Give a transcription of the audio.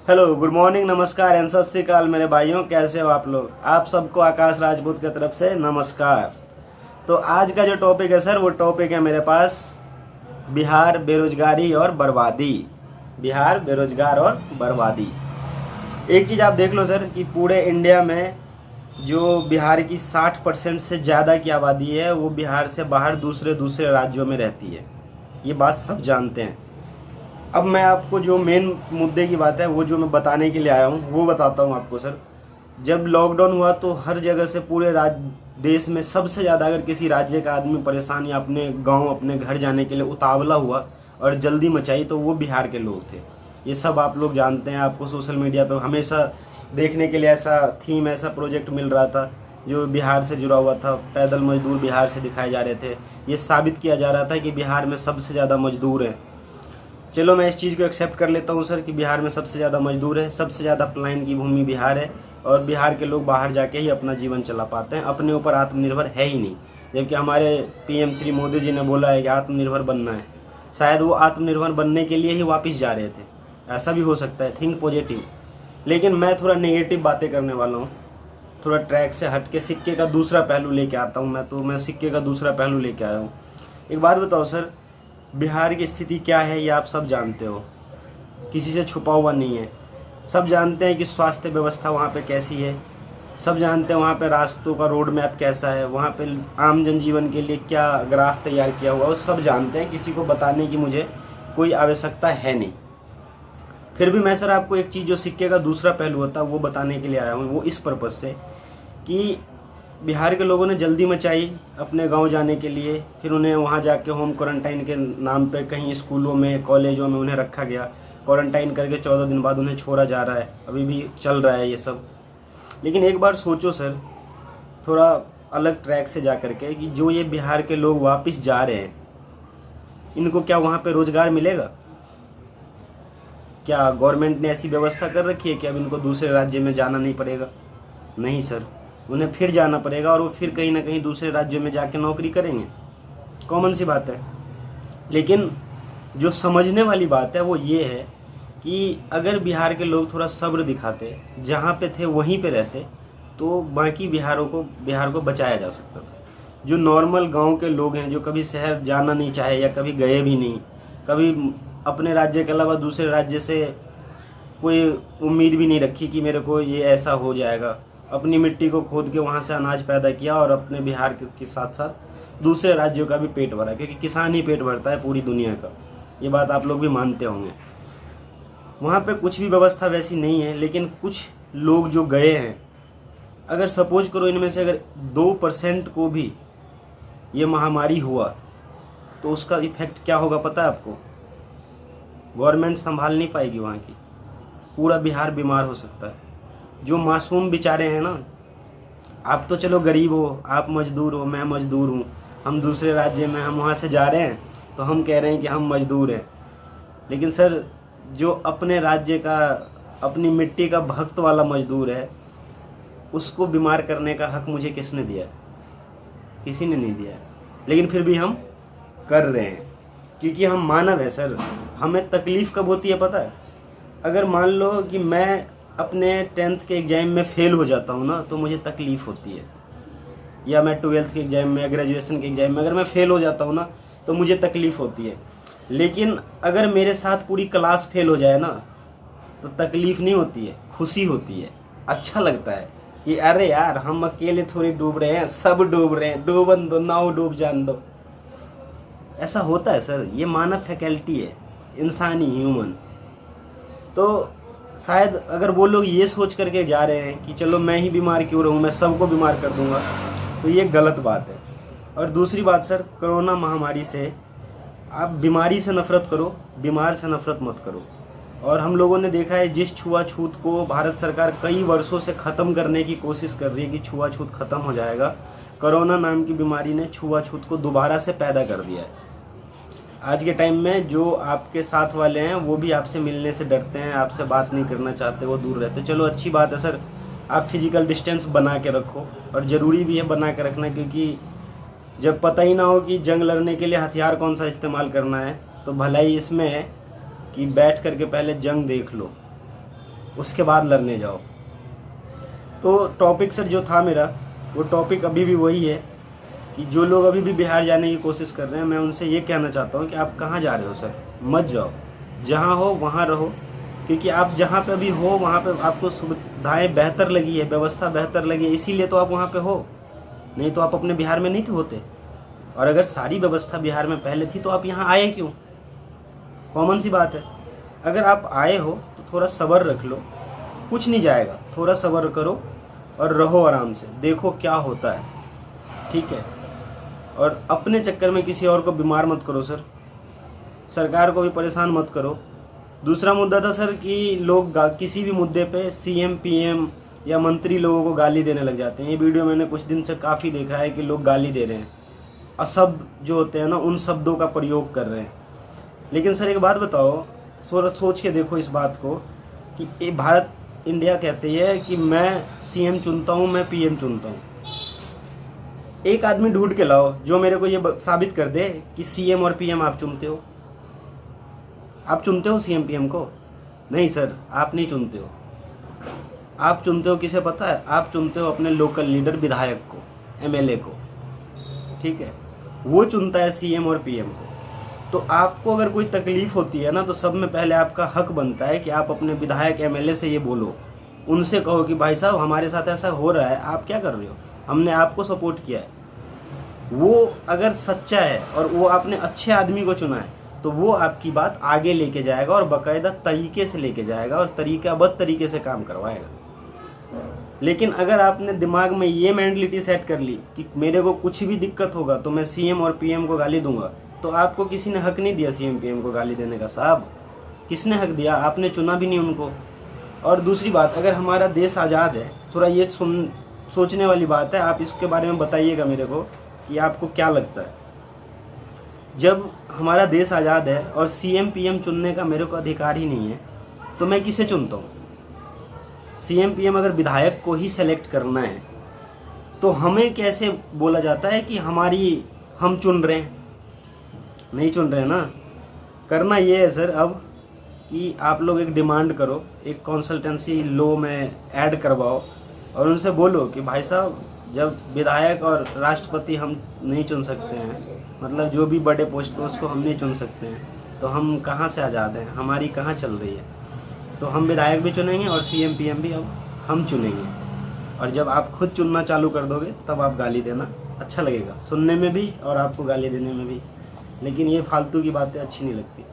Hello, good morning, नमस्कार and सत श्री अकाल मेरे भाइयों। कैसे हो आप लोग? आप सबको आकाश राजपूत की तरफ से नमस्कार। तो आज का जो टॉपिक है सर, वो टॉपिक है मेरे पास बिहार, बेरोजगारी और बर्बादी। बिहार, बेरोजगार और बर्बादी। एक चीज़ आप देख लो सर कि पूरे इंडिया में जो बिहार की 60% से ज़्यादा की आबादी है वो बिहार से बाहर दूसरे दूसरे राज्यों में रहती है। ये बात सब जानते हैं। अब मैं आपको जो मेन मुद्दे की बात है वो जो मैं बताने के लिए आया हूँ वो बताता हूँ आपको सर। जब लॉकडाउन हुआ तो हर जगह से पूरे देश में सबसे ज़्यादा अगर किसी राज्य का आदमी परेशान या अपने गांव अपने घर जाने के लिए उतावला हुआ और जल्दी मचाई तो वो बिहार के लोग थे। ये सब आप लोग जानते हैं। आपको सोशल मीडिया पर हमेशा देखने के लिए ऐसा थीम, ऐसा प्रोजेक्ट मिल रहा था जो बिहार से जुड़ा हुआ था। पैदल मजदूर बिहार से दिखाए जा रहे थे। ये साबित किया जा रहा था कि बिहार में सबसे ज़्यादा मजदूर हैं। चलो मैं इस चीज़ को एक्सेप्ट कर लेता हूँ सर कि बिहार में सबसे ज़्यादा मजदूर है, सबसे ज़्यादा पलायन की भूमि बिहार है और बिहार के लोग बाहर जाके ही अपना जीवन चला पाते हैं, अपने ऊपर आत्मनिर्भर है ही नहीं। जबकि हमारे पीएम श्री मोदी जी ने बोला है कि आत्मनिर्भर बनना है। शायद वो आत्मनिर्भर बनने के लिए ही वापस जा रहे थे, ऐसा भी हो सकता है। Think positive. लेकिन मैं थोड़ा नेगेटिव बातें करने वाला हूँ, थोड़ा ट्रैक से हट के सिक्के का दूसरा पहलू लेके आता हूँ। मैं सिक्के का दूसरा पहलू लेके आया हूँ। एक बात बताओ सर, बिहार की स्थिति क्या है ये आप सब जानते हो, किसी से छुपा हुआ नहीं है। सब जानते हैं कि स्वास्थ्य व्यवस्था वहाँ पे कैसी है, सब जानते हैं वहाँ पे रास्तों का रोड मैप कैसा है, वहाँ पे आम जनजीवन के लिए क्या ग्राफ तैयार किया हुआ है, वो सब जानते हैं। किसी को बताने की मुझे कोई आवश्यकता है नहीं। फिर भी मैं सर आपको एक चीज़ जो सिक्के का दूसरा पहलू होता है वो बताने के लिए आया हूँ। वो इस पर्पज़ से कि बिहार के लोगों ने जल्दी मचाई अपने गांव जाने के लिए। फिर उन्हें वहां जाके होम क्वारंटाइन के नाम पे कहीं स्कूलों में, कॉलेजों में उन्हें रखा गया। क्वारंटाइन करके 14 दिन बाद उन्हें छोड़ा जा रहा है। अभी भी चल रहा है ये सब। लेकिन एक बार सोचो सर, थोड़ा अलग ट्रैक से जा करके, कि जो ये बिहार के लोग वापस जा रहे हैं इनको क्या वहाँ पर रोजगार मिलेगा? क्या गवर्नमेंट ने ऐसी व्यवस्था कर रखी है कि अब इनको दूसरे राज्य में जाना नहीं पड़ेगा? नहीं सर, उन्हें फिर जाना पड़ेगा और वो फिर कहीं ना कहीं दूसरे राज्यों में जाके नौकरी करेंगे। कॉमन सी बात है। लेकिन जो समझने वाली बात है वो ये है कि अगर बिहार के लोग थोड़ा सब्र दिखाते, जहाँ पे थे वहीं पे रहते, तो बाकी बिहार को बचाया जा सकता था। जो नॉर्मल गांव के लोग हैं, जो कभी शहर जाना नहीं चाहे या कभी गए भी नहीं, कभी अपने राज्य के अलावा दूसरे राज्य से कोई उम्मीद भी नहीं रखी कि मेरे को ये ऐसा हो जाएगा, अपनी मिट्टी को खोद के वहाँ से अनाज पैदा किया और अपने बिहार के साथ साथ दूसरे राज्यों का भी पेट भरा, क्योंकि किसान ही पेट भरता है पूरी दुनिया का। ये बात आप लोग भी मानते होंगे। वहाँ पे कुछ भी व्यवस्था वैसी नहीं है। लेकिन कुछ लोग जो गए हैं, अगर सपोज करो इनमें से अगर 2% को भी ये महामारी हुआ तो उसका इफेक्ट क्या होगा पता है आपको? गवर्नमेंट संभाल नहीं पाएगी वहाँ की, पूरा बिहार बीमार हो सकता है। जो मासूम बेचारे हैं ना, आप तो चलो गरीब हो, आप मजदूर हो, मैं मजदूर हूँ, हम दूसरे राज्य में, हम वहाँ से जा रहे हैं तो हम कह रहे हैं कि हम मजदूर हैं। लेकिन सर, जो अपने राज्य का, अपनी मिट्टी का भक्त वाला मजदूर है, उसको बीमार करने का हक मुझे किसने दिया है? किसी ने नहीं दिया है। लेकिन फिर भी हम कर रहे हैं क्योंकि हम मानव है सर। हमें तकलीफ़ कब होती है पता है? अगर मान लो कि मैं अपने 10th के एग्ज़ाम में फ़ेल हो जाता हूँ ना, तो मुझे तकलीफ़ होती है। या मैं 12th के एग्ज़ाम में या ग्रेजुएशन के एग्ज़ाम में अगर मैं फ़ेल हो जाता हूँ ना, तो मुझे तकलीफ़ होती है। लेकिन अगर मेरे साथ पूरी क्लास फ़ेल हो जाए ना, तो तकलीफ़ नहीं होती है, खुशी होती है। अच्छा लगता है कि अरे यार, हम अकेले थोड़ी डूब रहे हैं, सब डूब रहे हैं, डूबन दो, नाव डूब जान दो। ऐसा होता है सर, ये मानव फैकल्टी है, इंसानी, ह्यूमन। तो शायद अगर वो लोग ये सोच करके जा रहे हैं कि चलो मैं ही बीमार क्यों रहूँ, मैं सबको बीमार कर दूंगा, तो ये गलत बात है। और दूसरी बात सर, कोरोना महामारी से आप बीमारी से नफरत करो, बीमार से नफरत मत करो। और हम लोगों ने देखा है जिस छुआछूत को भारत सरकार कई वर्षों से ख़त्म करने की कोशिश कर रही है कि छुआछूत ख़त्म हो जाएगा, कोरोना नाम की बीमारी ने छुआछूत को दोबारा से पैदा कर दिया है। आज के टाइम में जो आपके साथ वाले हैं वो भी आपसे मिलने से डरते हैं, आपसे बात नहीं करना चाहते, वो दूर रहते। चलो अच्छी बात है सर, आप फिजिकल डिस्टेंस बना के रखो, और ज़रूरी भी है बना के रखना, क्योंकि जब पता ही ना हो कि जंग लड़ने के लिए हथियार कौन सा इस्तेमाल करना है, तो भलाई इसमें है कि बैठ करके पहले जंग देख लो। उसके बाद लड़ने जाओ। तो टॉपिक सर जो था मेरा, वो टॉपिक अभी भी वही है कि जो लोग अभी भी बिहार जाने की कोशिश कर रहे हैं, मैं उनसे ये कहना चाहता हूँ कि आप कहाँ जा रहे हो सर, मत जाओ। जहाँ हो वहाँ रहो, क्योंकि आप जहाँ पे अभी हो वहाँ पे आपको सुविधाएं बेहतर लगी है, व्यवस्था बेहतर लगी है, इसीलिए तो आप वहाँ पे हो। नहीं तो आप अपने बिहार में नहीं थे होते। और अगर सारी व्यवस्था बिहार में पहले थी तो आप यहाँ आए क्यों? कॉमन सी बात है। अगर आप आए हो तो थोड़ा सब्र रख लो, कुछ नहीं जाएगा, थोड़ा सब्र करो और रहो आराम से, देखो क्या होता है, ठीक है। और अपने चक्कर में किसी और को बीमार मत करो सर, सरकार को भी परेशान मत करो। दूसरा मुद्दा था सर कि लोग किसी भी मुद्दे पे सीएम पीएम या मंत्री लोगों को गाली देने लग जाते हैं। ये वीडियो मैंने कुछ दिन से काफ़ी देखा है कि लोग गाली दे रहे हैं, अशब्द जो होते हैं ना, उन शब्दों का प्रयोग कर रहे हैं। लेकिन सर एक बात बताओ, सोच के देखो इस बात को कि ये भारत इंडिया कहती है कि मैं सीएम चुनता हूँ, मैं पीएम चुनता हूँ। एक आदमी ढूंढ के लाओ जो मेरे को ये साबित कर दे कि सीएम और पीएम आप चुनते हो। आप चुनते हो सीएम पीएम को? नहीं सर, आप नहीं चुनते हो। आप चुनते हो किसे पता है? आप चुनते हो अपने लोकल लीडर विधायक को, एमएलए को, ठीक है। वो चुनता है सीएम और पीएम को। तो आपको अगर कोई तकलीफ होती है ना, तो सब में पहले आपका हक बनता है कि आप अपने विधायक एमएलए से ये बोलो, उनसे कहो कि भाई साहब हमारे साथ ऐसा हो रहा है, आप क्या कर रहे हो, हमने आपको सपोर्ट किया है। वो अगर सच्चा है और वो आपने अच्छे आदमी को चुना है तो वो आपकी बात आगे लेके जाएगा और बाकायदा तरीके से लेके जाएगा और तरीकाबद्ध तरीके से काम करवाएगा। लेकिन अगर आपने दिमाग में ये मेंटलिटी सेट कर ली कि मेरे को कुछ भी दिक्कत होगा तो मैं सीएम और पीएम को गाली दूंगा, तो आपको किसी ने हक नहीं दिया सीएम पीएम को गाली देने का साहब। किसने हक दिया? आपने चुना भी नहीं उनको। और दूसरी बात, अगर हमारा देश आज़ाद है, थोड़ा ये सोचने वाली बात है, आप इसके बारे में बताइएगा मेरे को कि आपको क्या लगता है। जब हमारा देश आज़ाद है और सीएम पीएम चुनने का मेरे को अधिकार ही नहीं है, तो मैं किसे चुनता हूँ? सीएम पीएम अगर विधायक को ही सेलेक्ट करना है तो हमें कैसे बोला जाता है कि हम चुन रहे हैं? नहीं चुन रहे ना। करना ये है सर अब कि आप लोग एक डिमांड करो, एक कंसल्टेंसी लो में ऐड करवाओ और उनसे बोलो कि भाई साहब, जब विधायक और राष्ट्रपति हम नहीं चुन सकते हैं, मतलब जो भी बड़े पोस्ट पे उसको हम नहीं चुन सकते हैं, तो हम कहाँ से आज़ाद हैं? हमारी कहाँ चल रही है? तो हम विधायक भी चुनेंगे और सीएम पीएम भी अब हम चुनेंगे। और जब आप खुद चुनना चालू कर दोगे तब आप गाली देना, अच्छा लगेगा सुनने में भी और आपको गाली देने में भी। लेकिन ये फालतू की बातें अच्छी नहीं लगती।